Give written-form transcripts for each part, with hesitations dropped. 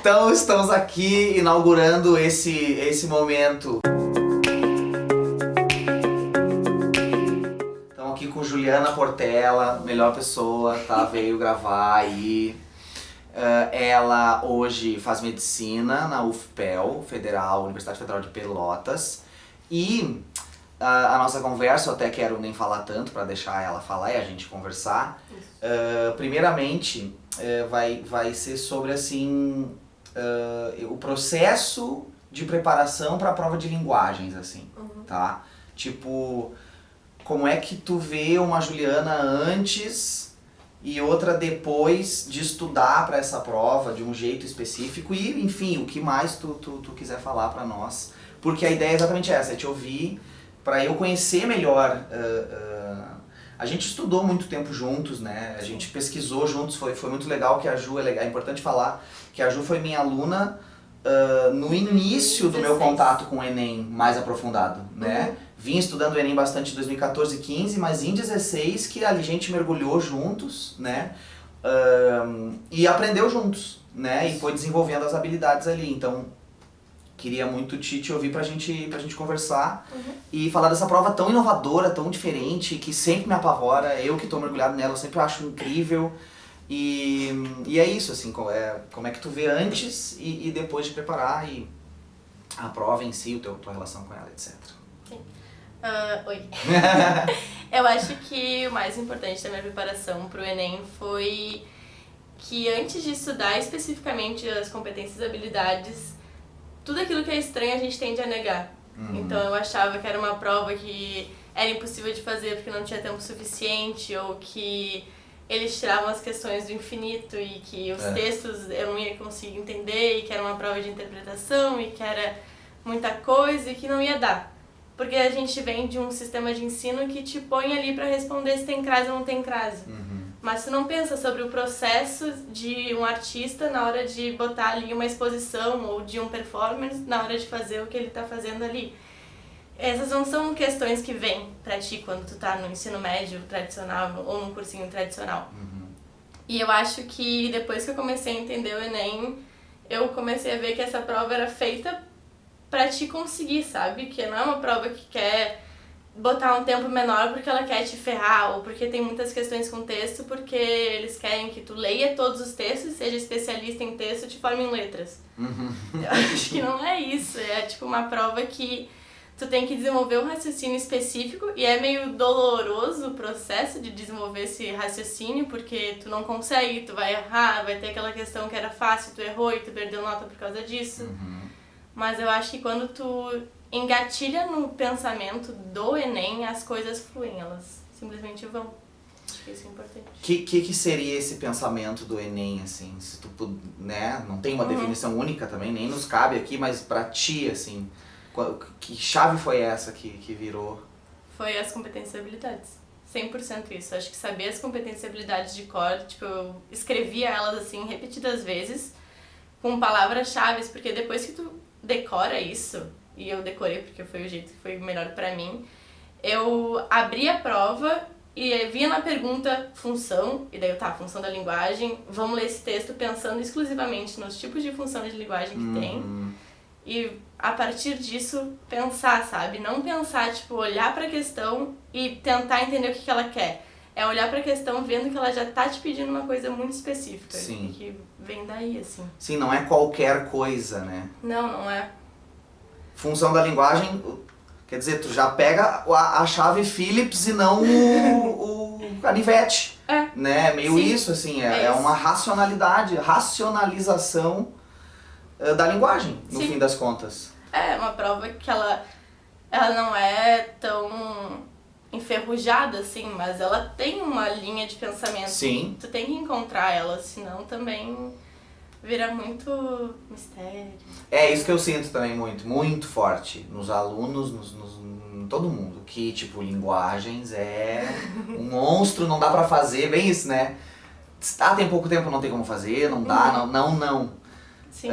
Então estamos aqui inaugurando esse momento. Estamos aqui com Juliana Portela, melhor pessoa, tá? Veio gravar aí. Ela hoje faz medicina na UFPEL, Universidade Federal de Pelotas. E a nossa conversa, eu até quero nem falar tanto para deixar ela falar e a gente conversar. Primeiramente, vai ser sobre assim, o processo de preparação para a prova de linguagens, assim, tá? Tipo, como é que tu vê uma Juliana antes e outra depois de estudar para essa prova de um jeito específico e, enfim, o que mais tu quiser falar para nós. Porque a ideia é exatamente essa, é te ouvir para eu conhecer melhor. A gente estudou muito tempo juntos, né? A gente pesquisou juntos, foi muito legal que a Ju, é importante falar que a Ju foi minha aluna no início do meu contato com o Enem mais aprofundado, né? Vim estudando o Enem bastante em 2014 e 15, mas em 16 que a gente mergulhou juntos, né? E aprendeu juntos, né? E foi desenvolvendo as habilidades ali, então queria muito te ouvir pra gente conversar e falar dessa prova tão inovadora, tão diferente, que sempre me apavora, eu que tô mergulhado nela, eu sempre acho incrível. E é isso, assim, como é que tu vê antes e depois de preparar e a prova em si, tua relação com ela, etc. Sim. Oi. Eu acho que o mais importante da minha preparação pro Enem foi que antes de estudar especificamente as competências e habilidades, tudo aquilo que é estranho a gente tende a negar. Então eu achava que era uma prova que era impossível de fazer porque não tinha tempo suficiente, ou que eles tiravam as questões do infinito e que os textos eu não ia conseguir entender, e que era uma prova de interpretação e que era muita coisa e que não ia dar. Porque a gente vem de um sistema de ensino que te põe ali para responder se tem crase ou não tem crase. Mas tu não pensa sobre o processo de um artista na hora de botar ali uma exposição, ou de um performance na hora de fazer o que ele tá fazendo ali. Essas não são questões que vêm pra ti quando tu tá no ensino médio tradicional ou num cursinho tradicional. E eu acho que depois que eu comecei a entender o Enem, eu comecei a ver que essa prova era feita pra te conseguir, sabe? Que não é uma prova que quer botar um tempo menor porque ela quer te ferrar, ou porque tem muitas questões com texto, porque eles querem que tu leia todos os textos, seja especialista em texto e te forme em letras. Eu acho que não é isso, é tipo uma prova que tu tem que desenvolver um raciocínio específico, e é meio doloroso o processo de desenvolver esse raciocínio, porque tu não consegue, tu vai errar, vai ter aquela questão que era fácil, tu errou e tu perdeu nota por causa disso. Mas eu acho que quando tu engatilha no pensamento do Enem, as coisas fluem, elas simplesmente vão. Acho que isso é importante. Que seria esse pensamento do Enem, assim, se tu, né, não tem uma definição única também, nem nos cabe aqui, mas pra ti, assim, que chave foi essa que virou? Foi as competências e habilidades. 100% isso. Acho que saber as competências e habilidades de cor, tipo, eu escrevia elas, assim, repetidas vezes, com palavras-chave, porque depois que tu decora isso, e eu decorei porque foi o jeito que foi melhor pra mim, eu abri a prova e via na pergunta função, e daí eu, função da linguagem, vamos ler esse texto pensando exclusivamente nos tipos de função de linguagem que tem, e a partir disso pensar, sabe? Não pensar, tipo, olhar pra questão e tentar entender o que ela quer. É olhar pra questão vendo que ela já tá te pedindo uma coisa muito específica. Sim. Que vem daí, assim. Sim, não é qualquer coisa, né? Não é. Função da linguagem, quer dizer, tu já pega a chave Phillips e não o canivete, né? Meio isso, assim, é uma racionalização da linguagem, no fim das contas. É uma prova que ela não é tão enferrujada, assim, mas ela tem uma linha de pensamento. Sim. Tu tem que encontrar ela, senão também vira muito mistério. É isso que eu sinto também muito forte nos alunos, em todo mundo, que tipo, linguagens é um monstro, não dá pra fazer, bem isso, né? Tem pouco tempo, não tem como fazer, não dá, não. Sim.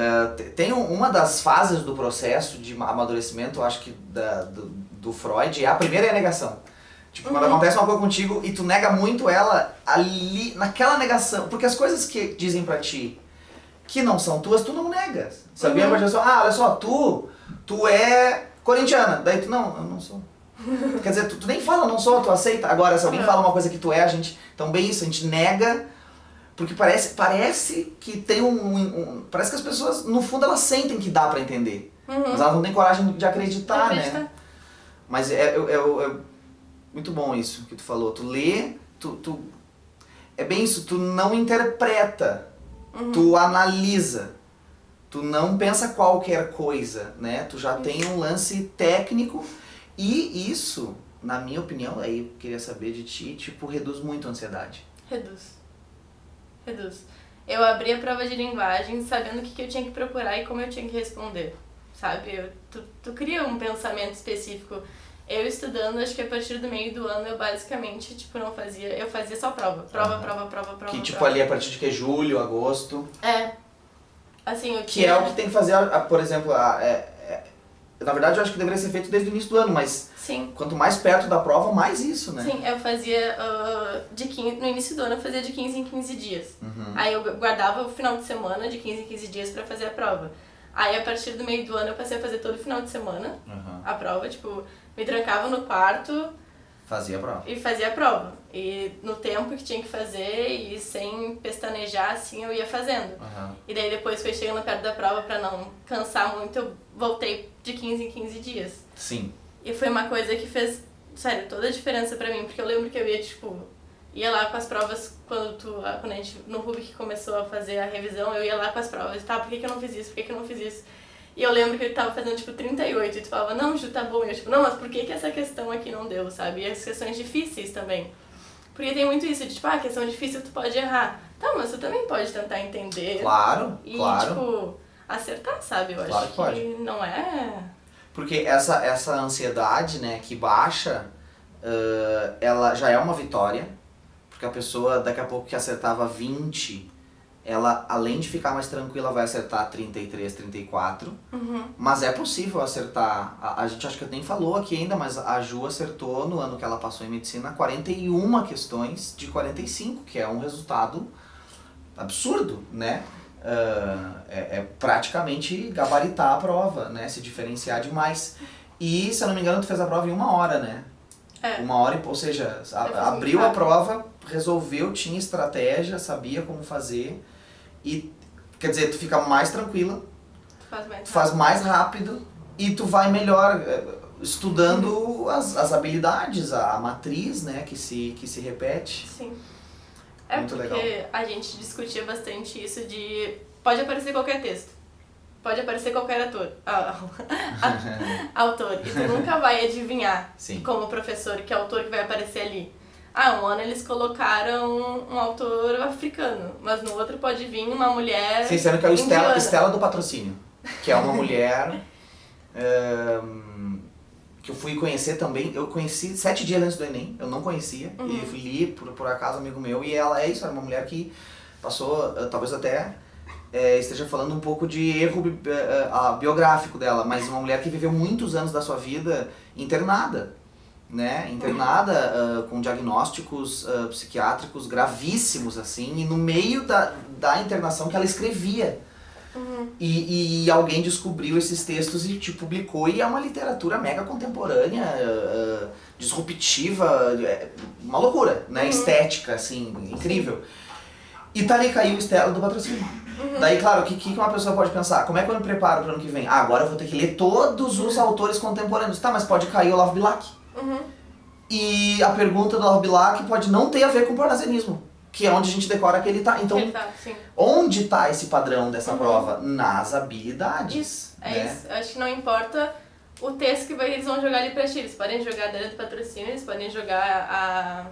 Tem uma das fases do processo de amadurecimento, eu acho que do Freud, a primeira é a negação. Tipo, quando acontece uma coisa contigo e tu nega muito ela ali, naquela negação, porque as coisas que dizem pra ti que não são tuas, tu não negas. Sabia? Mas olha só, tu é corintiana. Daí tu, não, eu não sou. Quer dizer, tu nem fala, não sou, tu aceita. Agora, se alguém fala uma coisa que tu é, a gente... Então, bem isso, a gente nega, porque parece que tem parece que as pessoas, no fundo, elas sentem que dá pra entender. Mas elas não têm coragem de acreditar, né? Mas é muito bom isso que tu falou. Tu lê, é bem isso, tu não interpreta, tu analisa. Tu não pensa qualquer coisa, né? Tu já tem um lance técnico e isso, na minha opinião, aí eu queria saber de ti, tipo, reduz muito a ansiedade. Reduz. Eu abri a prova de linguagem sabendo o que eu tinha que procurar e como eu tinha que responder, sabe? Tu cria um pensamento específico. Eu estudando, acho que a partir do meio do ano eu basicamente, tipo, não fazia... Eu fazia só prova. Prova. Que tipo prova. ali a partir de que? Julho, agosto? Assim, eu que é o que tem que fazer, por exemplo, na verdade eu acho que deveria ser feito desde o início do ano, mas Sim. Quanto mais perto da prova, mais isso, né? Sim, eu fazia no início do ano eu fazia de 15 em 15 dias. Aí eu guardava o final de semana de 15 em 15 dias pra fazer a prova. Aí a partir do meio do ano eu passei a fazer todo final de semana a prova, tipo, me trancava no quarto, fazia a prova. E fazia a prova. E no tempo que tinha que fazer e sem pestanejar, assim, eu ia fazendo. E daí depois foi chegando perto da prova pra não cansar muito, eu voltei de 15 em 15 dias. Sim. E foi uma coisa que fez, sério, toda a diferença pra mim, porque eu lembro que eu ia, tipo, ia lá com as provas, quando a gente, no Rubik começou a fazer a revisão, eu ia lá com as provas, tá, por que eu não fiz isso, por que eu não fiz isso? E eu lembro que eu tava fazendo, tipo, 38, e tu falava, não, Ju, tá bom. E eu, tipo, não, mas por que essa questão aqui não deu, sabe? E as questões difíceis também. Porque tem muito isso de, tipo, questão difícil tu pode errar. Tá, mas tu também pode tentar entender. Claro, e, claro. tipo, acertar, sabe? Eu claro acho que pode. não é... Porque essa ansiedade, né, que baixa, ela já é uma vitória. Porque a pessoa, daqui a pouco que acertava 20... ela, além de ficar mais tranquila, vai acertar 33, 34. Mas é possível acertar. A gente acho que nem falou aqui ainda, mas a Ju acertou no ano que ela passou em medicina 41 questões de 45, que é um resultado absurdo, né? É praticamente gabaritar a prova, né? Se diferenciar demais. E, se eu não me engano, tu fez a prova em 1 hora, né? 1 hora, ou seja, abriu a prova, resolveu, tinha estratégia, sabia como fazer. E, quer dizer, tu fica mais tranquila, tu faz mais rápido e tu vai melhor estudando as habilidades, a matriz, né, que se repete. Sim. Muito porque legal. A gente discutia bastante isso de... Pode aparecer qualquer texto. Pode aparecer qualquer autor. E tu nunca vai adivinhar, como professor, que autor que vai aparecer ali. Um ano eles colocaram um autor africano, mas no outro pode vir uma mulher. Sim, sendo que é o Estela do Patrocínio, que é uma mulher que eu fui conhecer também. Eu conheci 7 dias antes do Enem, eu não conhecia, e fui li por acaso, amigo meu, e ela era uma mulher que passou, talvez até esteja falando um pouco de erro biográfico dela, mas uma mulher que viveu muitos anos da sua vida internada. Né, internada com diagnósticos psiquiátricos gravíssimos, assim, e no meio da internação que ela escrevia. E alguém descobriu esses textos e te publicou, e é uma literatura mega contemporânea, disruptiva, uma loucura, né, estética, assim, incrível. E tá ali, caiu o Estela do Patrocínio. Daí, claro, o que uma pessoa pode pensar? Como é que eu me preparo pro ano que vem? Agora eu vou ter que ler todos os autores contemporâneos. Tá, mas pode cair o Olavo Bilac. E a pergunta do Olavo Bilac pode não ter a ver com o parnasianismo, que é onde a gente decora que ele tá. Então, onde tá esse padrão dessa prova? Nas habilidades. Isso, isso. Eu acho que não importa o texto que eles vão jogar ali pra ti. Eles podem jogar a Adélia do Patrocínio, eles podem jogar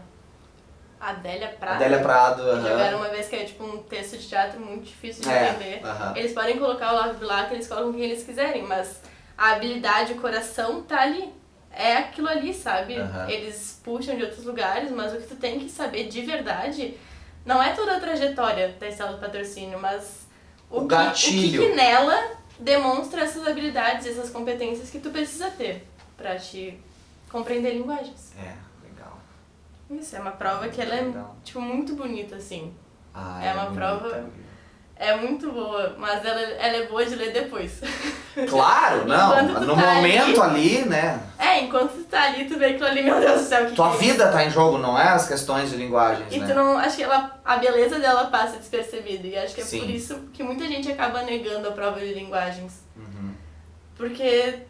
a Adélia Prado. Adélia Prado, jogaram uma vez que é tipo um texto de teatro muito difícil de entender. Eles podem colocar o Olavo Bilac, eles colocam quem eles quiserem, mas a habilidade, o coração tá ali. É aquilo ali, sabe? Eles puxam de outros lugares, mas o que tu tem que saber de verdade não é toda a trajetória da Estela do Patrocínio, mas o que nela demonstra essas habilidades, essas competências que tu precisa ter pra te compreender linguagens. Legal. Isso, é uma prova que ela é tipo, muito bonita, assim. É uma prova... É muito boa, mas ela é boa de ler depois. Claro, não. Enquanto tu No tá momento ali, né? Enquanto tu tá ali, tu vê aquilo ali, meu Deus do céu, que Tua que é vida tá em jogo, não é as questões de linguagens, E né? tu não. Acho que a beleza dela passa despercebida. E acho que é Sim. por isso que muita gente acaba negando a prova de linguagens. Uhum. Porque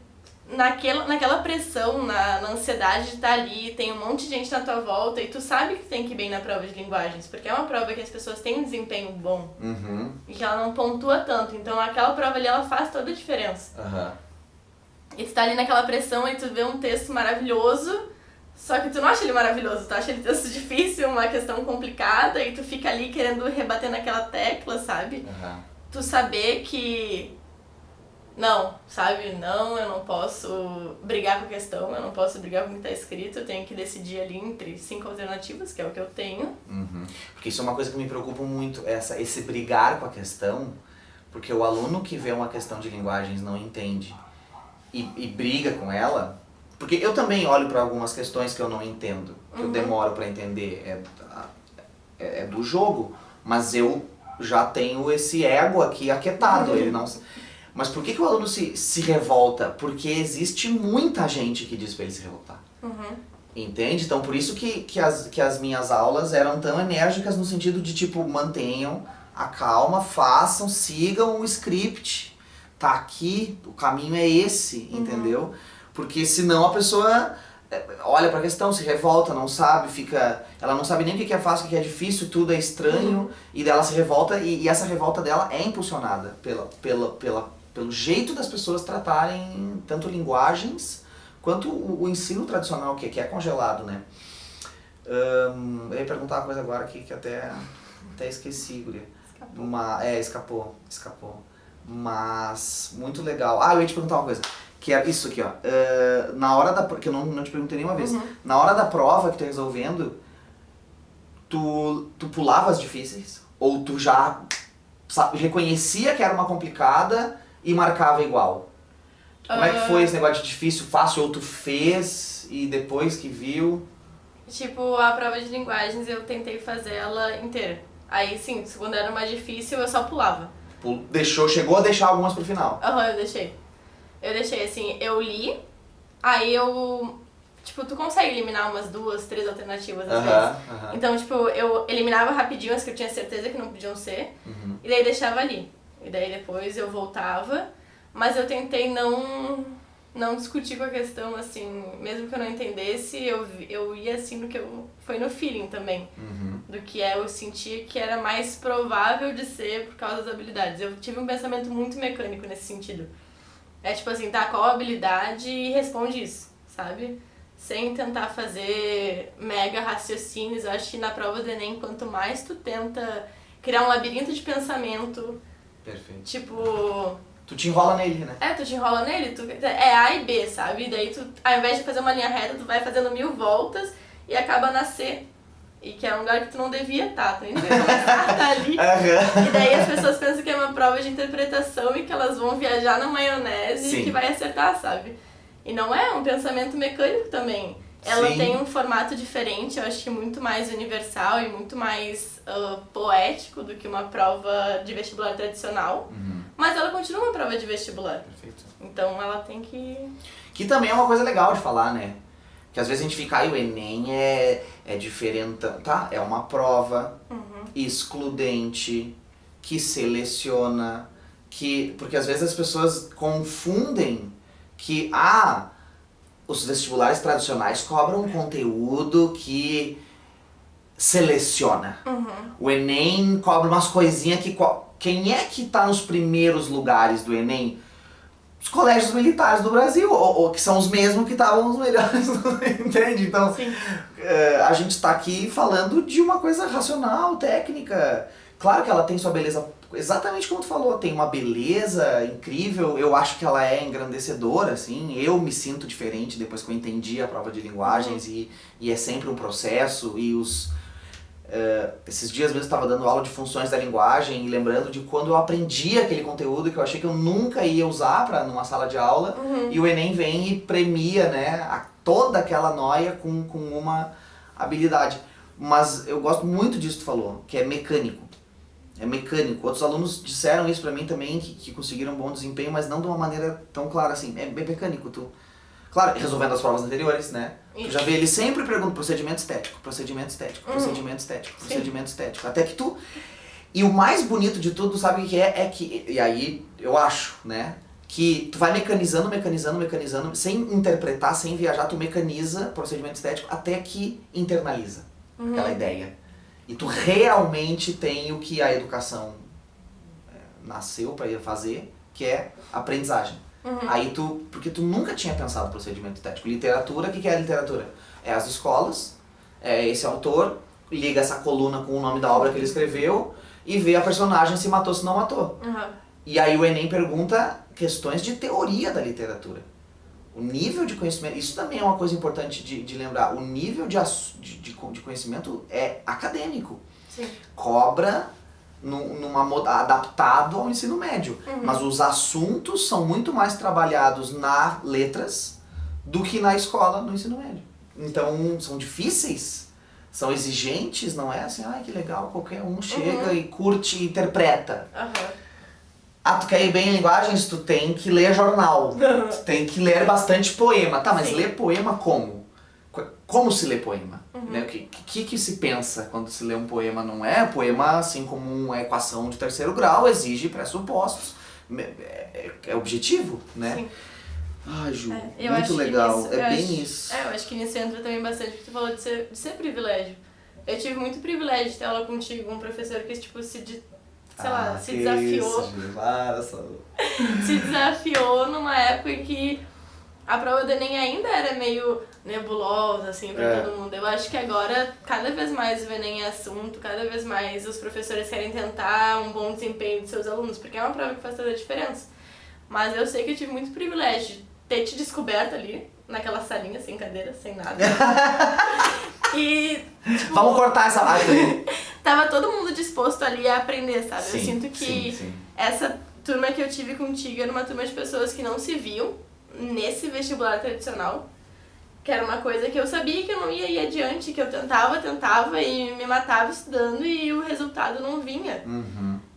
naquela pressão, na ansiedade de estar ali, tem um monte de gente na tua volta e tu sabe que tem que ir bem na prova de linguagens, porque é uma prova que as pessoas têm um desempenho bom Uhum. e que ela não pontua tanto. Então aquela prova ali, ela faz toda a diferença. Uhum. E tu tá ali naquela pressão e tu vê um texto maravilhoso, só que tu não acha ele maravilhoso, tu acha ele texto difícil, uma questão complicada, e tu fica ali querendo rebater naquela tecla, sabe? Uhum. Tu saber que não, sabe? Não, eu não posso brigar com a questão, eu não posso brigar com o que tá escrito, eu tenho que decidir ali entre 5 alternativas, que é o que eu tenho. Uhum. Porque isso é uma coisa que me preocupa muito, esse brigar com a questão, porque o aluno que vê uma questão de linguagens não entende e briga com ela, porque eu também olho para algumas questões que eu não entendo, que eu demoro para entender, é do jogo, mas eu já tenho esse ego aqui aquietado, ele não... Mas por que o aluno se revolta? Porque existe muita gente que diz para ele se revoltar. Entende? Então por isso que as minhas aulas eram tão enérgicas no sentido de tipo, mantenham a calma, façam, sigam o script. Tá aqui, o caminho é esse, entendeu? Porque senão a pessoa olha pra questão, se revolta, não sabe, ela não sabe nem o que é fácil, o que é difícil, tudo é estranho, e dela se revolta, e essa revolta dela é impulsionada pelo jeito das pessoas tratarem tanto linguagens quanto o ensino tradicional, que é congelado, né? Eu ia perguntar uma coisa agora aqui que até esqueci, guria. Escapou. Mas, muito legal. Eu ia te perguntar uma coisa, que é isso aqui, ó. Na hora da... que eu não te perguntei nenhuma vez. Na hora da prova que tu resolvendo, tu pulava as difíceis? Ou tu já reconhecia que era uma complicada e marcava igual? Como é que foi esse negócio de difícil, fácil, ou tu fez e depois que viu? Tipo, a prova de linguagens eu tentei fazer ela inteira. Aí sim, quando era mais difícil eu só pulava. Chegou a deixar algumas pro final? Eu deixei. Eu deixei assim, eu li, aí eu... Tipo, tu consegue eliminar umas 2, 3 alternativas às vezes. Então, tipo, eu eliminava rapidinho as que eu tinha certeza que não podiam ser, e daí deixava ali. E daí depois eu voltava, mas eu tentei não discutir com a questão, assim, mesmo que eu não entendesse, eu ia assim no que foi no feeling também. Do que eu sentia que era mais provável de ser por causa das habilidades. Eu tive um pensamento muito mecânico nesse sentido. É tipo assim, tá, qual a habilidade e responde isso, sabe? Sem tentar fazer mega raciocínios. Eu acho que na prova do Enem, quanto mais tu tenta criar um labirinto de pensamento... Perfeito. Tipo... Tu te enrola nele, né? Tu te enrola nele, é A e B, sabe? E daí tu, ao invés de fazer uma linha reta, tu vai fazendo 1000 voltas e acaba na C. E que é um lugar que tu não devia estar, tu nem devia começar a estar ali. E daí as pessoas pensam que é uma prova de interpretação e que elas vão viajar na maionese e que vai acertar, sabe? E não é, um pensamento mecânico também. Ela tem um formato diferente, eu acho que muito mais universal e muito mais poético do que uma prova de vestibular tradicional. Mas ela continua uma prova de vestibular. Perfeito. Então ela tem que... Que também é uma coisa legal de falar, né? Que às vezes a gente fica, o Enem é diferente, tá? É uma prova excludente, que seleciona, porque às vezes as pessoas confundem que, os vestibulares tradicionais cobram um conteúdo que seleciona. O Enem cobra umas coisinhas que... Quem é que tá nos primeiros lugares do Enem? Os colégios militares do Brasil, ou que são os mesmos que estavam os melhores, entende? Então, a gente está aqui falando de uma coisa racional, técnica. Claro que ela tem sua beleza, exatamente como tu falou, tem uma beleza incrível, eu acho que ela é engrandecedora, assim, eu me sinto diferente depois que eu entendi a prova de linguagens, e é sempre um processo, e esses dias mesmo eu estava dando aula de funções da linguagem e lembrando de quando eu aprendi aquele conteúdo que eu achei que eu nunca ia usar numa sala de aula, e o Enem vem e premia, né, toda aquela noia com uma habilidade. Mas eu gosto muito disso que tu falou, que é mecânico. é mecânico. Outros alunos disseram isso pra mim também, que conseguiram bom desempenho, mas não de uma maneira tão clara assim. É mecânico, tu... Claro, resolvendo as provas anteriores, né? Tu já vê, ele sempre pergunta procedimento estético, procedimento estético, procedimento estético, procedimento estético. Até que tu... E o mais bonito de tudo, sabe o que é? É que, e aí eu acho, né? Que tu vai mecanizando, sem interpretar, sem viajar, tu mecaniza procedimento estético até que internaliza aquela ideia. E tu realmente tem o que a educação nasceu para ir fazer, que é aprendizagem. Aí tu, porque tu nunca tinha pensado procedimento estético. Literatura, o que é a literatura? É as escolas, é esse autor, liga essa coluna com o nome da obra que ele escreveu e vê a personagem se matou, se não matou. E aí o Enem pergunta questões de teoria da literatura. O nível de conhecimento, isso também é uma coisa importante de lembrar, o nível de conhecimento é acadêmico. Sim. Cobra adaptado ao ensino médio. Mas os assuntos são muito mais trabalhados na letras do que na escola, no ensino médio. Então são difíceis, são exigentes, não é assim, que legal, qualquer um chega e curte e interpreta. Tu quer ir bem em linguagens, tu tem que ler jornal, tu tem que ler bastante poema. Tá, mas Sim. ler poema como? Como se lê poema? Né? O que se pensa quando se lê um poema? Não é poema, assim como uma equação de terceiro grau, exige pressupostos. É objetivo, né? Sim. Ai, Ju, Eu muito acho legal. que Bem isso. eu acho que nisso entra também bastante, porque tu falou de ser privilégio. Eu tive muito privilégio de ter aula contigo, um professor que, tipo, se desafiou. Se desafiou numa época em que a prova do Enem ainda era meio nebulosa, assim, pra todo mundo. Eu acho que agora, cada vez mais o Enem é assunto, cada vez mais os professores querem tentar um bom desempenho dos seus alunos, porque é uma prova que faz toda a diferença. Mas eu sei que eu tive muito privilégio de ter te descoberto ali, naquela salinha, sem cadeira, sem nada. E, tipo, vamos cortar essa parte aí. Tava todo mundo disposto ali a aprender, sabe? Sim, eu sinto que sim. essa turma que eu tive contigo era uma turma de pessoas que não se viam nesse vestibular tradicional, que era uma coisa que eu sabia que eu não ia ir adiante, que eu tentava e me matava estudando e o resultado não vinha.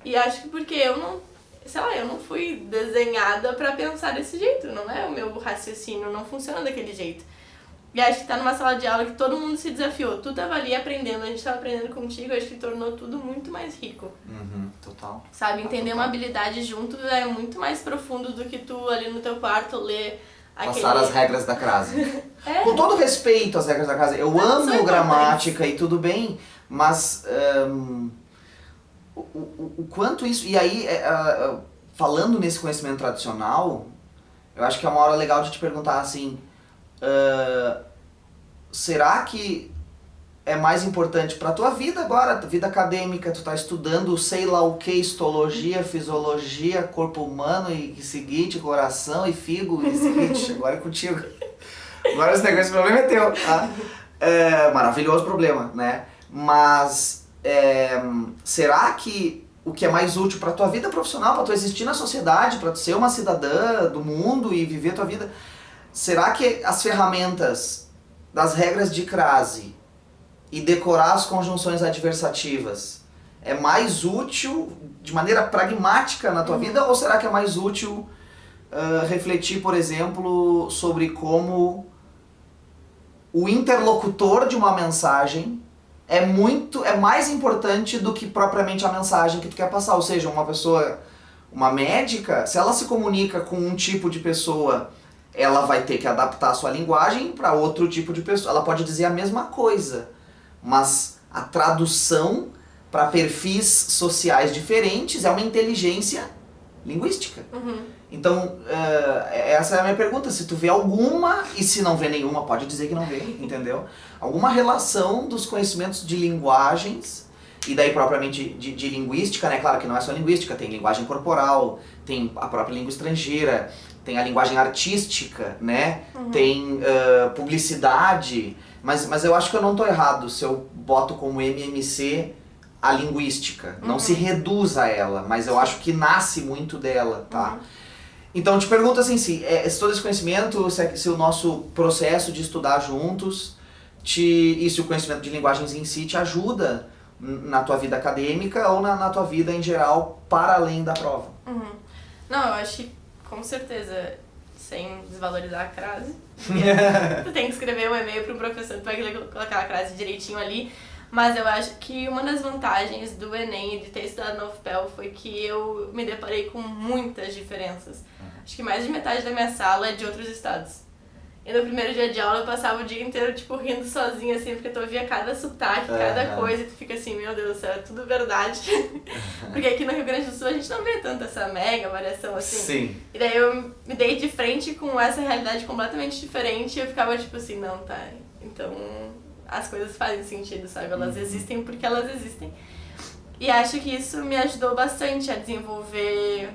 E acho que porque eu não fui desenhada pra pensar desse jeito, não é o meu raciocínio, não funciona daquele jeito. E acho que tá numa sala de aula que todo mundo se desafiou. Tu tava ali aprendendo, a gente tava aprendendo contigo, acho que tornou tudo muito mais rico. Total. Sabe, entender uma habilidade junto é muito mais profundo do que tu ali no teu quarto ler Passar as regras da crase. É. Com todo respeito às regras da crase, eu Não, são amo gramática e tudo bem, mas o quanto isso... E aí, falando nesse conhecimento tradicional, eu acho que é uma hora legal de te perguntar assim... será que é mais importante para tua vida agora, vida acadêmica, tu tá estudando sei lá o que, histologia, fisiologia, corpo humano e seguinte, coração e figo e seguinte, agora é contigo. Agora esse negócio, esse problema é teu, tá? Maravilhoso problema, né? Mas será que o que é mais útil para tua vida profissional, para tu existir na sociedade, para tu ser uma cidadã do mundo e viver a tua vida, será que as ferramentas das regras de crase e decorar as conjunções adversativas é mais útil de maneira pragmática na tua vida, ou será que é mais útil refletir, por exemplo, sobre como o interlocutor de uma mensagem é mais importante do que propriamente a mensagem que tu quer passar? Ou seja, uma médica, se ela se comunica com um tipo de pessoa, ela vai ter que adaptar a sua linguagem para outro tipo de pessoa. Ela pode dizer a mesma coisa, mas a tradução para perfis sociais diferentes é uma inteligência linguística. Então, essa é a minha pergunta. Se tu vê alguma, e se não vê nenhuma, pode dizer que não vê, entendeu? Alguma relação dos conhecimentos de linguagens, e daí propriamente de linguística, né? Claro que não é só linguística, tem linguagem corporal, tem a própria língua estrangeira, tem a linguagem artística, né? Tem publicidade, mas eu acho que eu não tô errado se eu boto como MMC a linguística. Não se reduz a ela, mas eu acho que nasce muito dela, tá? Então, te pergunto assim, se todo esse conhecimento, se o nosso processo de estudar juntos, e se o conhecimento de linguagens em si te ajuda na tua vida acadêmica ou na tua vida em geral, para além da prova. Não, eu acho que, com certeza, sem desvalorizar a crase, tu tem que escrever um e-mail para um professor, tu vai colocar a crase direitinho ali, mas eu acho que uma das vantagens do Enem e de ter estudado na UFPEL foi que eu me deparei com muitas diferenças. Acho que mais de metade da minha sala é de outros estados. E no primeiro dia de aula eu passava o dia inteiro, tipo, rindo sozinha, assim, porque tu ouvia cada sotaque, cada coisa, e tu fica assim, meu Deus do céu, é tudo verdade. Porque aqui no Rio Grande do Sul a gente não vê tanto essa mega variação, assim. Sim. E daí eu me dei de frente com essa realidade completamente diferente e eu ficava tipo assim, não, tá, então as coisas fazem sentido, sabe? Elas existem porque elas existem. E acho que isso me ajudou bastante a desenvolver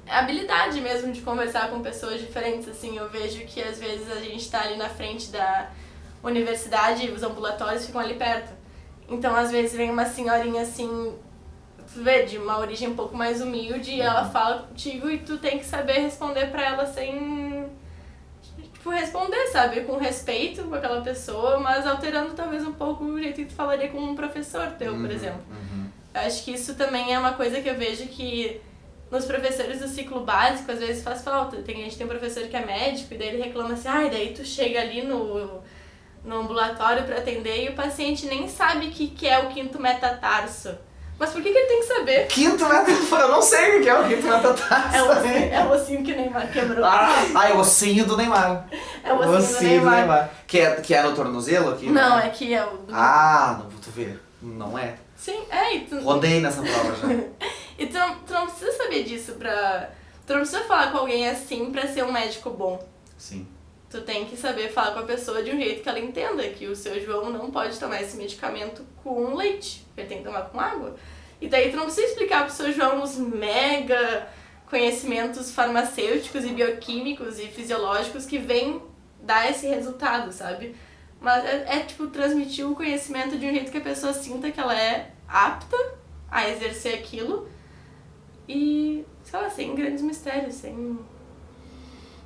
a habilidade mesmo de conversar com pessoas diferentes, assim. Eu vejo que às vezes a gente tá ali na frente da universidade e os ambulatórios ficam ali perto. Então às vezes vem uma senhorinha assim, tu vê, de uma origem um pouco mais humilde e ela fala contigo e tu tem que saber responder pra ela sem... Tipo, responder, sabe? Com respeito com aquela pessoa, mas alterando talvez um pouco o jeito que tu falaria com um professor teu, por exemplo. Eu acho que isso também é uma coisa que eu vejo que nos professores do ciclo básico às vezes faz falta. A gente tem um professor que é médico e daí ele reclama assim, e daí tu chega ali no ambulatório pra atender e o paciente nem sabe o que é o quinto metatarso. Mas por que ele tem que saber? Quinto metatarso? Eu não sei o que é o quinto metatarso. É o ossinho que o Neymar quebrou. É o ossinho do Neymar. É o ossinho do Neymar. Que é no tornozelo aqui? Não, é que é o... não vou tu ver. Não é. Sim, e tu... Rodei nessa prova já. E tu não precisa saber disso pra... Tu não precisa falar com alguém assim pra ser um médico bom. Sim. Tu tem que saber falar com a pessoa de um jeito que ela entenda que o seu João não pode tomar esse medicamento com leite, ele tem que tomar com água. E daí tu não precisa explicar pro seu João os mega conhecimentos farmacêuticos e bioquímicos e fisiológicos que vêm dar esse resultado, sabe? Mas tipo transmitir o conhecimento de um jeito que a pessoa sinta que ela é apta a exercer aquilo e, sei lá, sem grandes mistérios, sem...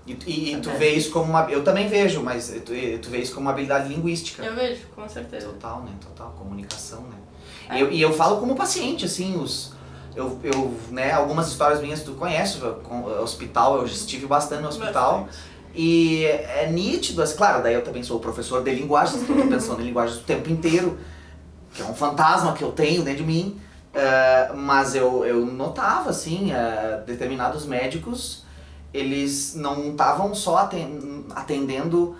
E tu vê isso como uma... Eu também vejo, mas tu vê isso como uma habilidade linguística. Eu vejo, com certeza. Total, né? Total, comunicação, né? E eu falo como paciente, assim, né, algumas histórias minhas tu conhece, com hospital, eu estive bastante no hospital. Bastante. E é nítido, assim, claro, daí eu também sou professor de linguagens, estou pensando em linguagens o tempo inteiro, que é um fantasma que eu tenho dentro de mim, mas eu notava, assim, determinados médicos, eles não estavam só atendendo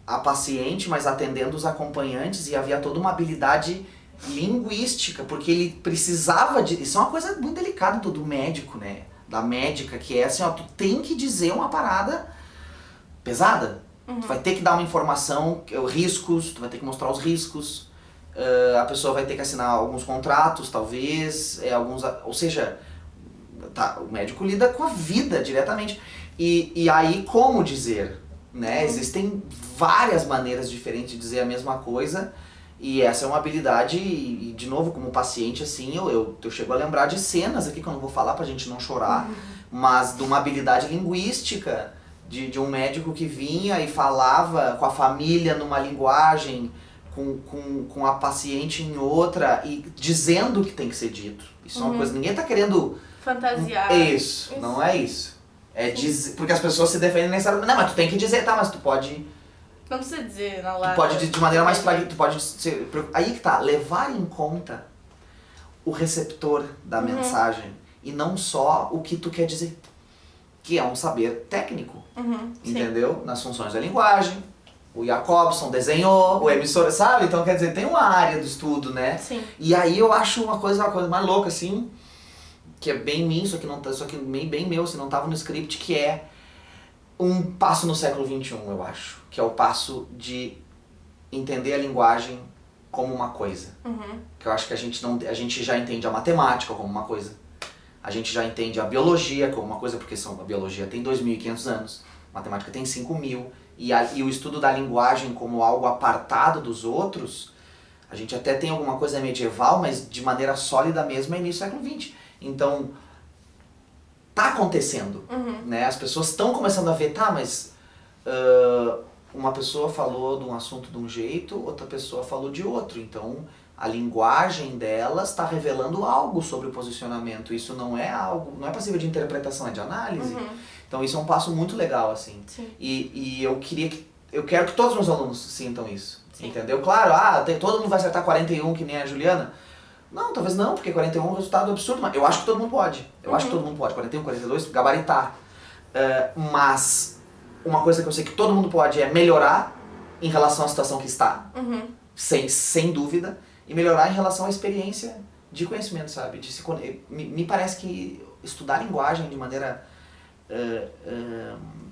a paciente, mas atendendo os acompanhantes, e havia toda uma habilidade linguística, porque ele precisava de... Isso é uma coisa muito delicada do médico, né? Da médica, que é assim, ó, tu tem que dizer uma parada pesada. Tu vai ter que dar uma informação, riscos, tu vai ter que mostrar os riscos, a pessoa vai ter que assinar alguns contratos, talvez, ou seja, tá, o médico lida com a vida diretamente. E aí, como dizer? Né? Existem várias maneiras diferentes de dizer a mesma coisa, e essa é uma habilidade, e de novo, como paciente, assim, eu chego a lembrar de cenas aqui que eu não vou falar pra gente não chorar, mas de uma habilidade linguística, de um médico que vinha e falava com a família numa linguagem, com a paciente em outra, e dizendo o que tem que ser dito. Isso é uma coisa, ninguém tá querendo... Fantasiar. Isso, não é isso. É dizer, porque as pessoas se defendem nessa... Não, mas tu tem que dizer, tá, mas tu pode... Não precisa dizer na lata. Tu pode de maneira mais tu pode ser... Aí que tá, levar em conta o receptor da mensagem e não só o que tu quer dizer, que é um saber técnico, entendeu? Sim. Nas funções da linguagem, o Jacobson desenhou, o emissor, sabe? Então, quer dizer, tem uma área do estudo, né? Sim. E aí eu acho uma coisa mais louca, assim, que é bem mim, isso aqui bem meu, assim, não tava no script, que é um passo no século XXI, eu acho. Que é o passo de entender a linguagem como uma coisa. Que eu acho que a gente já entende a matemática como uma coisa. A gente já entende a biologia como uma coisa, porque a biologia tem 2.500 anos, a matemática tem 5.000, e o estudo da linguagem como algo apartado dos outros, a gente até tem alguma coisa medieval, mas de maneira sólida mesmo é início do século XX. Então, tá acontecendo, né? As pessoas estão começando a ver, tá, mas uma pessoa falou de um assunto de um jeito, outra pessoa falou de outro. Então, a linguagem delas está revelando algo sobre o posicionamento. Isso não é algo, não é passível de interpretação, é de análise. Então, isso é um passo muito legal, assim. E eu quero que todos os meus alunos sintam isso. Entendeu? Claro, todo mundo vai acertar 41 que nem a Juliana. Não, talvez não, porque 41 é um resultado absurdo, mas eu acho que todo mundo pode. Eu acho que todo mundo pode. 41, 42, gabaritar. Mas uma coisa que eu sei que todo mundo pode é melhorar em relação à situação que está, sem dúvida, e melhorar em relação à experiência de conhecimento, sabe? Me parece que estudar linguagem de maneira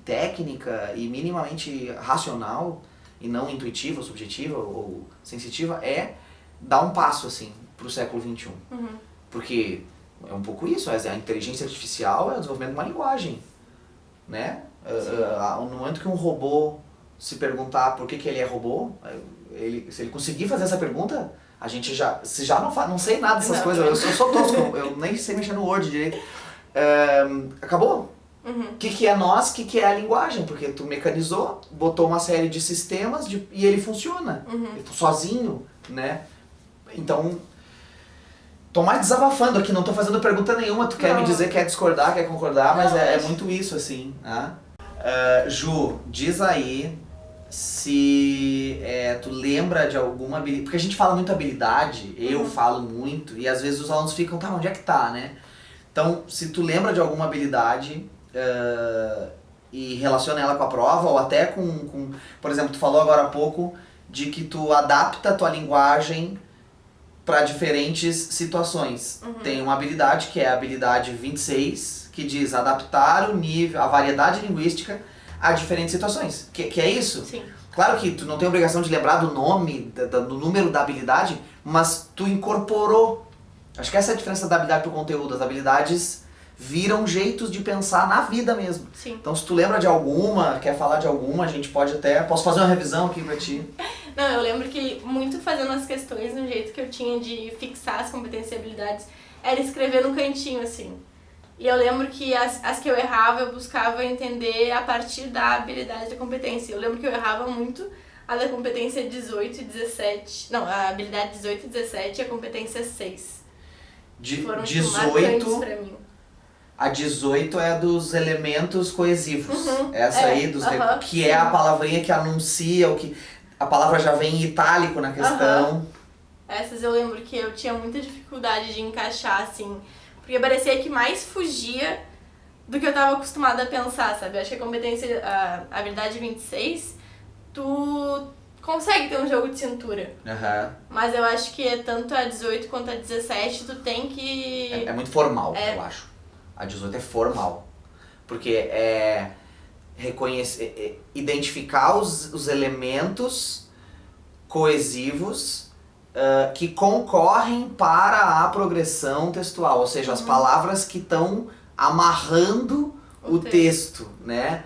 técnica e minimamente racional, e não intuitiva, ou subjetiva, ou sensitiva, é dar um passo, assim, pro século XXI. Porque é um pouco isso, a inteligência artificial é o desenvolvimento de uma linguagem, né? No momento que um robô se perguntar por que ele é robô, se ele conseguir fazer essa pergunta, a gente já não sei nada dessas coisas, eu sou tosco, eu nem sei mexer no Word direito. Acabou. O que é nós, o que é a linguagem? Porque tu mecanizou, botou uma série de sistemas e ele funciona, sozinho, né? Então, tô mais desabafando aqui, não tô fazendo pergunta nenhuma, tu quer me dizer, quer discordar, quer concordar, mas é muito isso, assim. Né? Ju, diz aí se tu lembra de alguma habilidade, porque a gente fala muito habilidade, eu falo muito, e às vezes os alunos ficam, tá, onde é que tá, né? Então, se tu lembra de alguma habilidade e relaciona ela com a prova, ou até com... Por exemplo, tu falou agora há pouco de que tu adapta a tua linguagem para diferentes situações. Tem uma habilidade que é a habilidade 26, que diz adaptar o nível, a variedade linguística a diferentes situações. Que é isso? Sim. Claro que tu não tem obrigação de lembrar do nome, do número da habilidade, mas tu incorporou. Acho que essa é a diferença da habilidade pro conteúdo. As habilidades viram jeitos de pensar na vida mesmo. Sim. Então se tu lembra de alguma, quer falar de alguma, a gente pode até... Posso fazer uma revisão aqui pra ti? Não, eu lembro que muito fazendo as questões, no jeito que eu tinha de fixar as competências e habilidades, era escrever num cantinho, assim. E eu lembro que as que eu errava, eu buscava entender a partir da habilidade da competência. Eu lembro que eu errava muito a da competência 18 e 17. Não, a habilidade 18 e 17 e a competência 6. Foram 18... pra mim. A 18 é dos elementos coesivos. Essa aí, que sim. é a palavrinha que anuncia, o que a palavra já vem em itálico na questão. Essas eu lembro que eu tinha muita dificuldade de encaixar, assim, porque parecia que mais fugia do que eu tava acostumada a pensar, sabe? Eu acho que a competência, a habilidade 26, tu consegue ter um jogo de cintura. Mas eu acho que é tanto a 18 quanto a 17, tu tem que... É muito formal, eu acho. A 18 é formal. Porque é reconhecer, identificar os elementos coesivos que concorrem para a progressão textual. Ou seja, as palavras que estão amarrando o texto, né?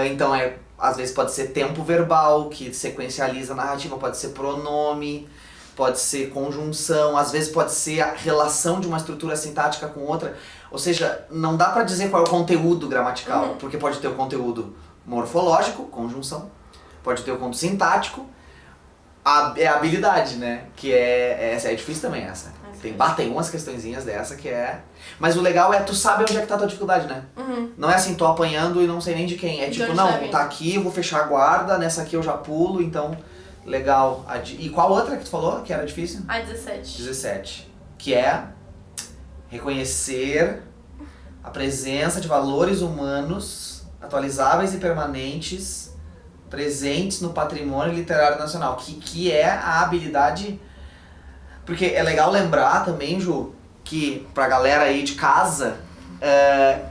Então, às vezes pode ser tempo verbal, que sequencializa a narrativa, pode ser pronome, pode ser conjunção, às vezes pode ser a relação de uma estrutura sintática com outra. Ou seja, não dá pra dizer qual é o conteúdo gramatical, porque pode ter o conteúdo morfológico, conjunção, pode ter o conteúdo sintático, é a habilidade, né? Que é difícil também essa. Tem umas questõezinhas dessa que é... Mas o legal é tu sabe onde é que tá a tua dificuldade, né? Não é assim, tô apanhando e não sei nem de quem. É tipo, não, tá aqui, eu vou fechar a guarda, nessa aqui eu já pulo, então... Legal. E qual outra que tu falou que era difícil? A 17. 17. Que é reconhecer a presença de valores humanos atualizáveis e permanentes presentes no patrimônio literário nacional. Que é a habilidade... Porque é legal lembrar também, Ju, que pra galera aí de casa,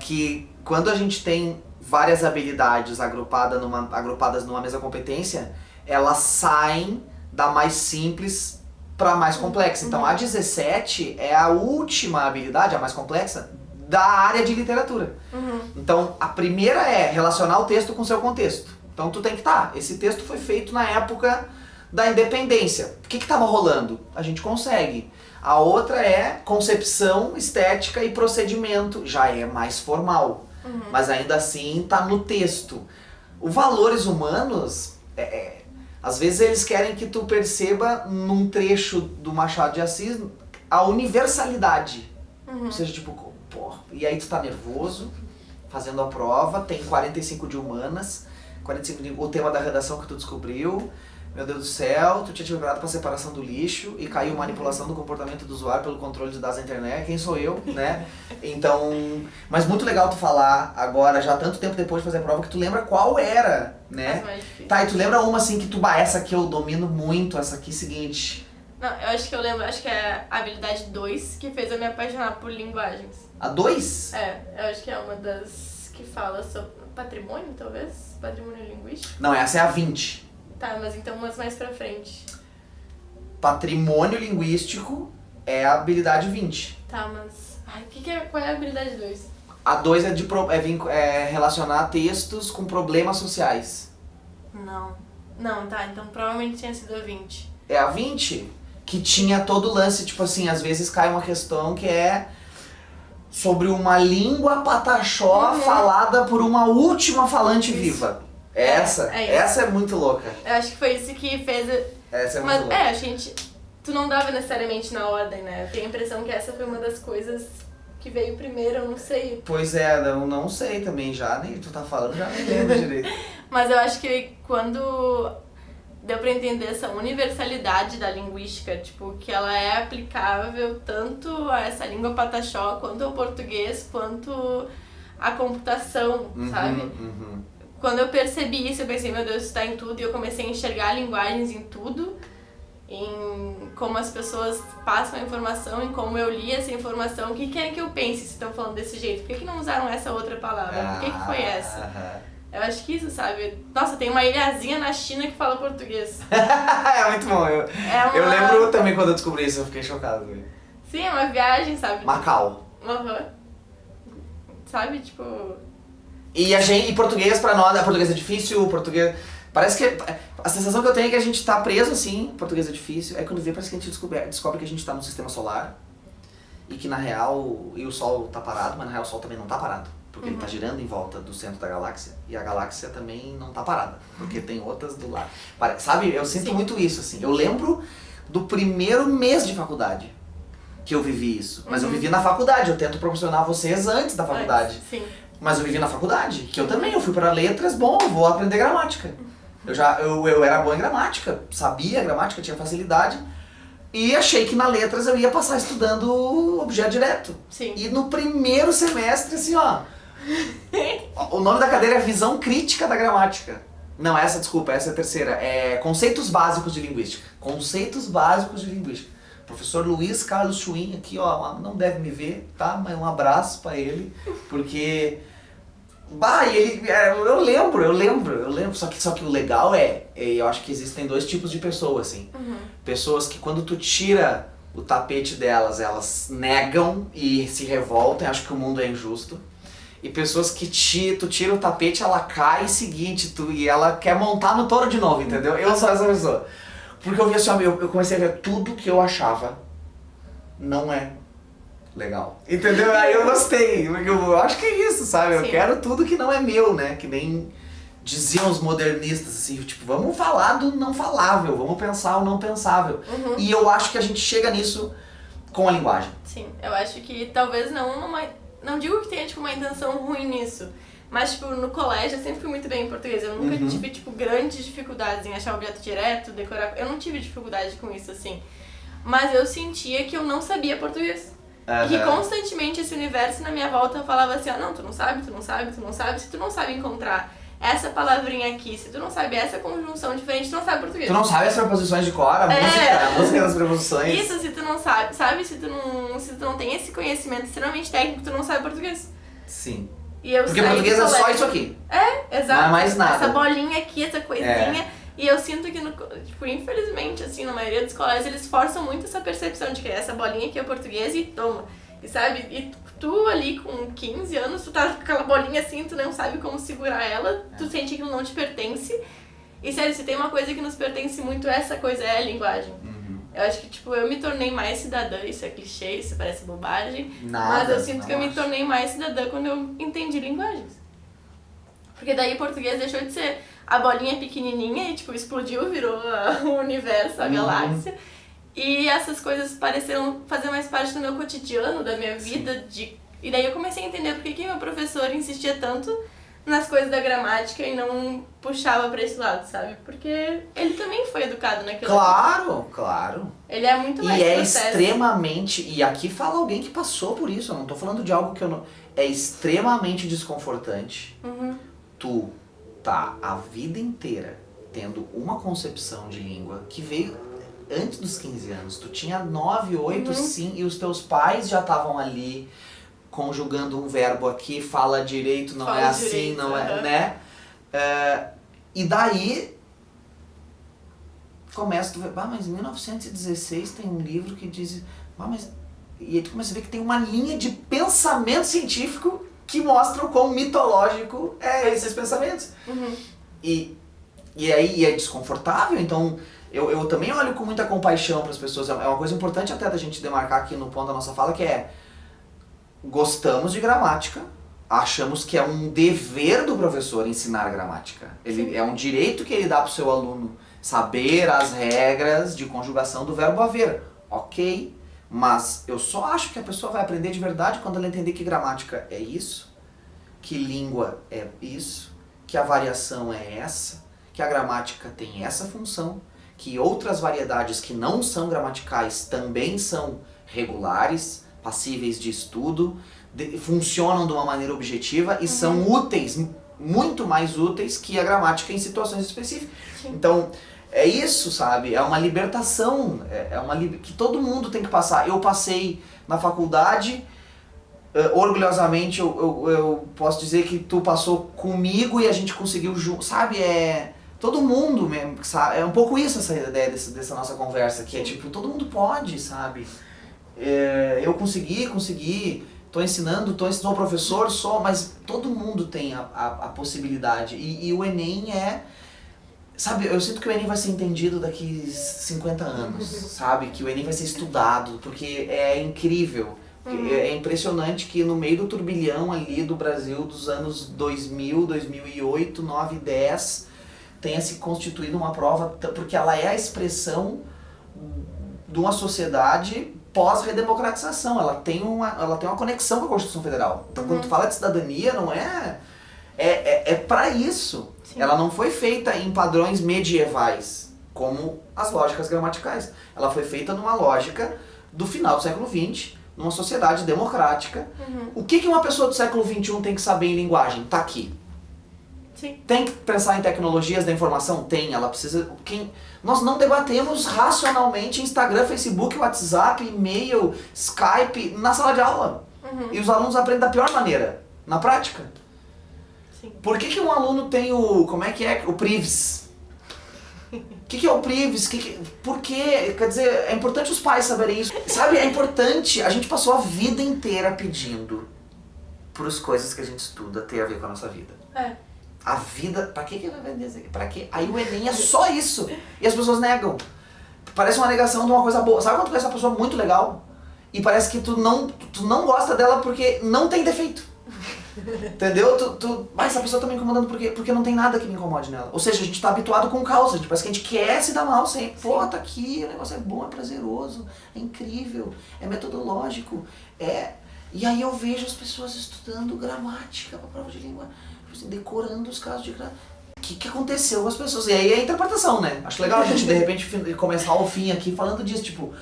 que quando a gente tem várias habilidades agrupadas numa mesma competência, elas saem da mais simples para a mais complexa. Então a 17 é a última habilidade, a mais complexa, da área de literatura. Então a primeira é relacionar o texto com o seu contexto. Então tu tem que esse texto foi feito na época da independência. O que estava rolando? A gente consegue. A outra é concepção, estética e procedimento. Já é mais formal. Mas ainda assim está no texto. O valores humanos Às vezes eles querem que tu perceba num trecho do Machado de Assis a universalidade. Ou seja, tipo, porra, e aí tu tá nervoso, fazendo a prova, tem 45 de humanas, 45 de, o tema da redação que tu descobriu, meu Deus do céu, tu tinha te preparado pra separação do lixo e caiu manipulação do comportamento do usuário pelo controle de dados da internet, quem sou eu, né? Então, mas muito legal tu falar agora, já tanto tempo depois de fazer a prova, que tu lembra qual era, né? Tá, e tu lembra uma assim que tu, essa aqui eu domino muito, essa aqui seguinte. Não, eu acho que eu lembro, acho que é a habilidade 2 que fez eu me apaixonar por linguagens. A 2? Eu acho que é uma das que fala sobre patrimônio, talvez? Patrimônio linguístico? Não, essa é a 20. Tá, mas então umas mais pra frente. Patrimônio linguístico é a habilidade 20. Tá, mas... Ai, qual é a habilidade 2? A 2 é relacionar textos com problemas sociais. Não, tá, então provavelmente tinha sido a 20. É a 20? Que tinha todo o lance, tipo assim, às vezes cai uma questão que é sobre uma língua pataxó falada por uma última falante viva. Essa é muito louca. Eu acho que foi isso que fez... Essa é muito louca. A gente... Tu não dava necessariamente na ordem, né? Eu tenho a impressão que essa foi uma das coisas que veio primeiro, eu não sei. Pois é, eu não sei também já, nem tu tá falando, já nem lembro direito. Mas eu acho que quando deu pra entender essa universalidade da linguística, tipo, que ela é aplicável tanto a essa língua pataxó, quanto ao português, quanto à computação, sabe? Quando eu percebi isso, eu pensei, meu Deus, isso tá em tudo, e eu comecei a enxergar linguagens em tudo, em como as pessoas passam a informação, em como eu li essa informação, o que querem que eu pense se estão falando desse jeito? Por que não usaram essa outra palavra? Por que foi essa? Eu acho que isso, sabe? Nossa, tem uma ilhazinha na China que fala português. É muito bom. Eu lembro também quando eu descobri isso, eu fiquei chocado. Sim, é uma viagem, sabe? Macau. Sabe, tipo... E português pra nós, português é difícil, português... Parece que... A sensação que eu tenho é que a gente tá preso assim, português é difícil. É quando vê, parece que a gente descobre que a gente tá no sistema solar. E que na real, e o Sol tá parado, mas na real o Sol também não tá parado. Porque ele tá girando em volta do centro da galáxia. E a galáxia também não tá parada, porque tem outras do lado. Sabe, eu sinto muito isso, assim. Eu lembro do primeiro mês de faculdade que eu vivi isso. Mas eu vivi na faculdade, eu tento proporcionar vocês antes da faculdade. Sim. Mas eu vivi na faculdade, que eu também, eu fui para letras, bom, eu vou aprender gramática. Eu era bom em gramática, sabia gramática, tinha facilidade. E achei que na letras eu ia passar estudando objeto direto. Sim. E no primeiro semestre, assim, ó... O nome da cadeira é Visão Crítica da Gramática. Não, desculpa, essa é a terceira. É Conceitos Básicos de Linguística. Conceitos Básicos de Linguística. Professor Luiz Carlos Chuin, aqui, ó, não deve me ver, tá? Mas um abraço pra ele, porque... eu lembro. Só que o legal eu acho que existem dois tipos de pessoas, assim. Pessoas que quando tu tira o tapete delas, elas negam e se revoltam, acham que o mundo é injusto. E pessoas que tu tira o tapete, ela cai e ela quer montar no touro de novo, entendeu? Eu sou essa pessoa. Porque eu vi assim, eu comecei a ver tudo que eu achava não é legal. Entendeu? Aí eu gostei. Eu acho que é isso, sabe? Eu quero tudo que não é meu, né? Que nem diziam os modernistas, assim, tipo, vamos falar do não falável, vamos pensar o não pensável. E eu acho que a gente chega nisso com a linguagem. Sim, eu acho que talvez não digo que tenha, tipo, uma intenção ruim nisso, mas, tipo, no colégio eu sempre fui muito bem em português. Eu nunca tive, tipo, grandes dificuldades em achar objeto direto, decorar... Eu não tive dificuldade com isso, assim. Mas eu sentia que eu não sabia português. E que constantemente esse universo na minha volta falava assim, ó, não, tu não sabe, se tu não sabe encontrar essa palavrinha aqui, se tu não sabe essa conjunção diferente, tu não sabe português. Tu não sabe as preposições de cor, a música das preposições. Isso, se tu não sabe, se tu não tem esse conhecimento extremamente técnico, tu não sabe português. Sim. E eu porque português é só isso aqui. Exato. Não é mais nada. Essa bolinha aqui, essa coisinha. E eu sinto que, tipo, infelizmente, assim, na maioria dos colégios, eles forçam muito essa percepção de que essa bolinha aqui é português e toma. E sabe? E tu ali com 15 anos, tu tá com aquela bolinha assim, tu não sabe como segurar ela, tu sente que aquilo não te pertence. E sério, se tem uma coisa que nos pertence muito, essa coisa é a linguagem. Eu acho que, tipo, eu me tornei mais cidadã, isso é clichê, isso parece bobagem. Mas eu sinto que eu me tornei mais cidadã quando eu entendi linguagens. Porque daí português deixou de ser a bolinha pequenininha e, tipo, explodiu, virou o universo, a galáxia. E essas coisas pareceram fazer mais parte do meu cotidiano, da minha vida. E daí eu comecei a entender por que meu professor insistia tanto nas coisas da gramática e não puxava pra esse lado, sabe? Porque ele também foi educado naquilo. Claro, claro. Ele é muito mais E é processo. extremamente... E aqui fala alguém que passou por isso, eu não tô falando de algo que eu não... É extremamente desconfortante. Tu tá a vida inteira tendo uma concepção de língua que veio antes dos 15 anos. Tu tinha 9, 8, sim, e os teus pais já estavam ali conjugando um verbo aqui, fala direito, não é assim, direito, não é, né? E daí começa, tu vê, mas em 1916 tem um livro que diz, e aí tu começa a ver que tem uma linha de pensamento científico que mostra o quão mitológico é esses pensamentos. E aí é desconfortável, então eu também olho com muita compaixão para as pessoas. É uma coisa importante até da gente demarcar aqui no ponto da nossa fala, que é: gostamos de gramática, achamos que é um dever do professor ensinar gramática. É um direito que ele dá para o seu aluno saber as regras de conjugação do verbo haver. Ok, mas eu só acho que a pessoa vai aprender de verdade quando ela entender que gramática é isso, que língua é isso, que a variação é essa, que a gramática tem essa função, que outras variedades que não são gramaticais também são regulares, passíveis de estudo, funcionam de uma maneira objetiva e são úteis, muito mais úteis que a gramática em situações específicas. Então, é isso, sabe? É uma libertação, que todo mundo tem que passar. Eu passei na faculdade, orgulhosamente eu posso dizer que tu passou comigo e a gente conseguiu junto, sabe? Todo mundo mesmo, sabe? É um pouco isso essa ideia dessa nossa conversa, que é tipo, todo mundo pode, sabe? Eu consegui, tô ensinando o professor só, mas todo mundo tem a possibilidade. E o Enem sabe, eu sinto que o Enem vai ser entendido daqui 50 anos, sabe? Que o Enem vai ser estudado, porque é incrível. É impressionante que no meio do turbilhão ali do Brasil dos anos 2000, 2008, 9, 10, tenha se constituído uma prova, porque ela é a expressão de uma sociedade pós-redemocratização. Ela tem uma conexão com a Constituição Federal. Então, quando tu fala de cidadania, não é para isso. Sim. Ela não foi feita em padrões medievais, como as lógicas gramaticais. Ela foi feita numa lógica do final do século XX, numa sociedade democrática. O que uma pessoa do século XXI tem que saber em linguagem? Tá aqui. Sim. Tem que pensar em tecnologias da informação? Tem. Ela precisa... Nós não debatemos racionalmente Instagram, Facebook, WhatsApp, e-mail, Skype na sala de aula. E os alunos aprendem da pior maneira, na prática. Sim. Por que um aluno tem o PRIVS? O que é o PRIVS? Por quê? Quer dizer, é importante os pais saberem isso. Sabe, é importante. A gente passou a vida inteira pedindo para as coisas que a gente estuda ter a ver com a nossa vida. A vida, pra que vai vender isso aqui? Pra quê? Aí o Enem é só isso. E as pessoas negam. Parece uma negação de uma coisa boa. Sabe quando tu conhece uma pessoa muito legal e parece que tu não gosta dela porque não tem defeito? Entendeu? Mas essa pessoa tá me incomodando porque não tem nada que me incomode nela. Ou seja, a gente tá habituado com causa. Parece que a gente quer se dar mal sempre. Pô, tá aqui, o negócio é bom, é prazeroso, é incrível, é metodológico. E aí eu vejo as pessoas estudando gramática pra prova de língua, decorando os casos de gramática. O que aconteceu com as pessoas? E aí é a interpretação, né? Acho legal a gente, de repente, começar ao fim aqui falando disso, tipo...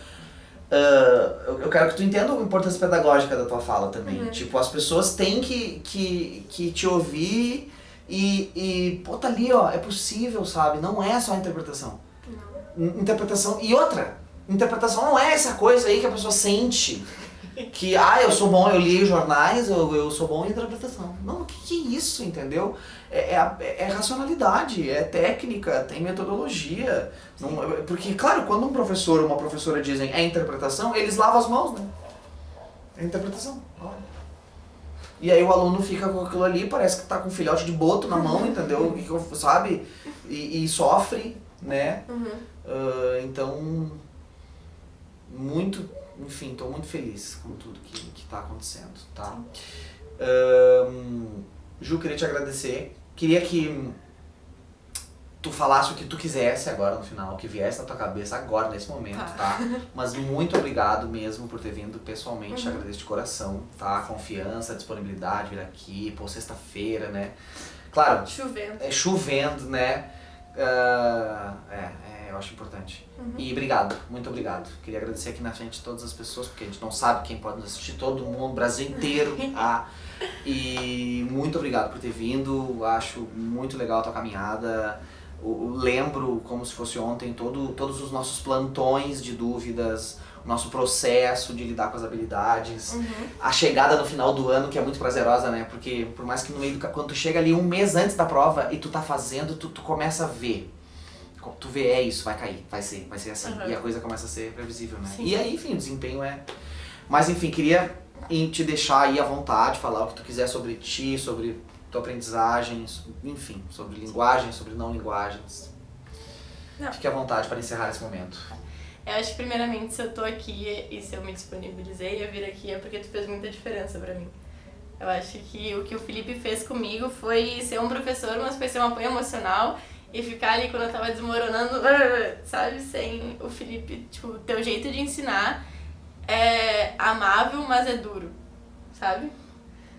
eu quero que tu entenda a importância pedagógica da tua fala também. Tipo, as pessoas têm que te ouvir e pô, tá ali, ó, é possível, sabe? Não é só interpretação. Interpretação... E outra, interpretação não é essa coisa aí que a pessoa sente. Que, eu sou bom, eu li jornais, eu sou bom em interpretação. Não, o que é isso, entendeu? É racionalidade, é técnica, tem metodologia. Não, porque, claro, quando um professor ou uma professora dizem interpretação, eles lavam as mãos, né? É interpretação. E aí o aluno fica com aquilo ali, parece que tá com um filhote de boto na mão, entendeu? Sabe? E sofre, né? Então, enfim, estou muito feliz com tudo que está acontecendo, tá? Ju, queria te agradecer. Queria que tu falasse o que tu quisesse agora no final, o que viesse na tua cabeça agora, nesse momento, tá? Mas muito obrigado mesmo por ter vindo pessoalmente, te agradeço de coração, tá? A confiança, a disponibilidade, vir aqui, pô, sexta-feira, né? Claro, Chovendo. é chovendo, né? Eu acho importante. E obrigado, muito obrigado. Queria agradecer aqui na frente de todas as pessoas, porque a gente não sabe quem pode nos assistir, todo mundo, Brasil inteiro, tá? E muito obrigado por ter vindo, acho muito legal a tua caminhada. Lembro como se fosse ontem todos os nossos plantões de dúvidas, o nosso processo de lidar com as habilidades, a chegada no final do ano, que é muito prazerosa, né? Porque por mais que no meio quando tu chega ali um mês antes da prova e tu tá fazendo, tu começa a ver. Tu vê, é isso, vai cair, vai ser assim. E a coisa começa a ser previsível, né? Sim. E aí, enfim, o desempenho é... Mas enfim, queria te deixar aí à vontade, falar o que tu quiser sobre ti, sobre tua aprendizagem, enfim, sobre linguagens, sobre não linguagens. Não. Fique à vontade para encerrar esse momento. Eu acho que primeiramente se eu tô aqui e se eu me disponibilizei a vir aqui é porque tu fez muita diferença pra mim. Eu acho que o Felipe fez comigo foi ser um professor, mas foi ser um apoio emocional e ficar ali quando eu tava desmoronando, sabe? Sem o Felipe, tipo, teu jeito de ensinar é amável, mas é duro, sabe?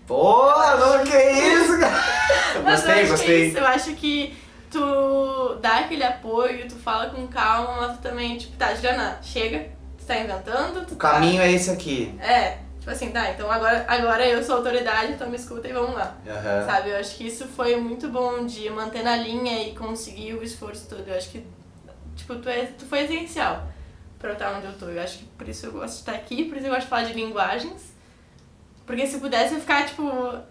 Pô, não, que isso, cara? Gostei. Eu acho que tu dá aquele apoio, tu fala com calma, mas tu também, tipo, tá, Juliana, chega, tu tá inventando, tu O caminho é esse aqui. tipo assim, tá, então agora eu sou autoridade, então me escuta e vamos lá. Sabe, eu acho que isso foi muito bom de manter na linha e conseguir o esforço todo. Eu acho que, tipo, tu foi essencial pra eu estar onde eu tô. Eu acho que por isso eu gosto de estar aqui, por isso eu gosto de falar de linguagens. Porque se eu pudesse eu ficar, tipo,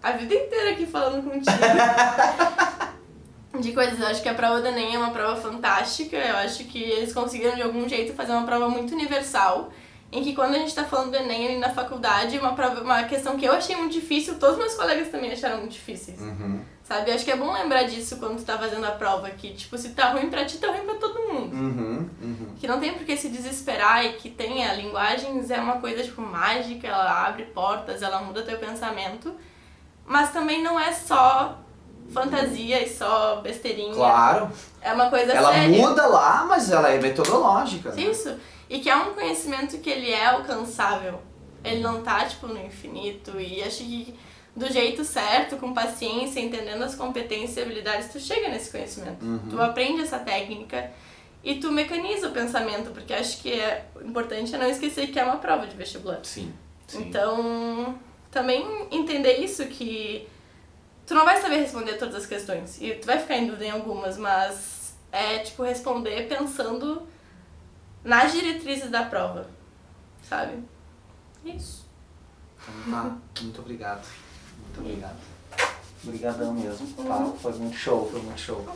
a vida inteira aqui falando contigo. De coisas. Eu acho que a prova do Enem é uma prova fantástica. Eu acho que eles conseguiram de algum jeito fazer uma prova muito universal. Em que quando a gente tá falando do Enem ali na faculdade, uma questão que eu achei muito difícil, todos meus colegas também acharam muito difíceis. Sabe? Eu acho que é bom lembrar disso quando tu tá fazendo a prova, que tipo, se tá ruim pra ti, tá ruim pra todo mundo. Que não tem por que se desesperar e que tenha linguagens, é uma coisa tipo mágica, ela abre portas, ela muda teu pensamento. Mas também não é só fantasia e só besteirinha. Claro. É uma coisa ela séria. Ela muda lá, mas ela é metodológica. Né? Isso. E que é um conhecimento que ele é alcançável. Ele não tá, tipo, no infinito. E acho que do jeito certo, com paciência, entendendo as competências e habilidades, tu chega nesse conhecimento. Tu aprende essa técnica e tu mecaniza o pensamento, porque acho que o importante é não esquecer que é uma prova de vestibular. Sim. Então, também entender isso, que tu não vai saber responder todas as questões. E tu vai ficar em dúvida em algumas, mas é, tipo, responder pensando nas diretrizes da prova, sabe? Isso. Então tá, muito obrigado. Muito obrigado. Obrigadão mesmo, tá? Foi muito show, foi muito show.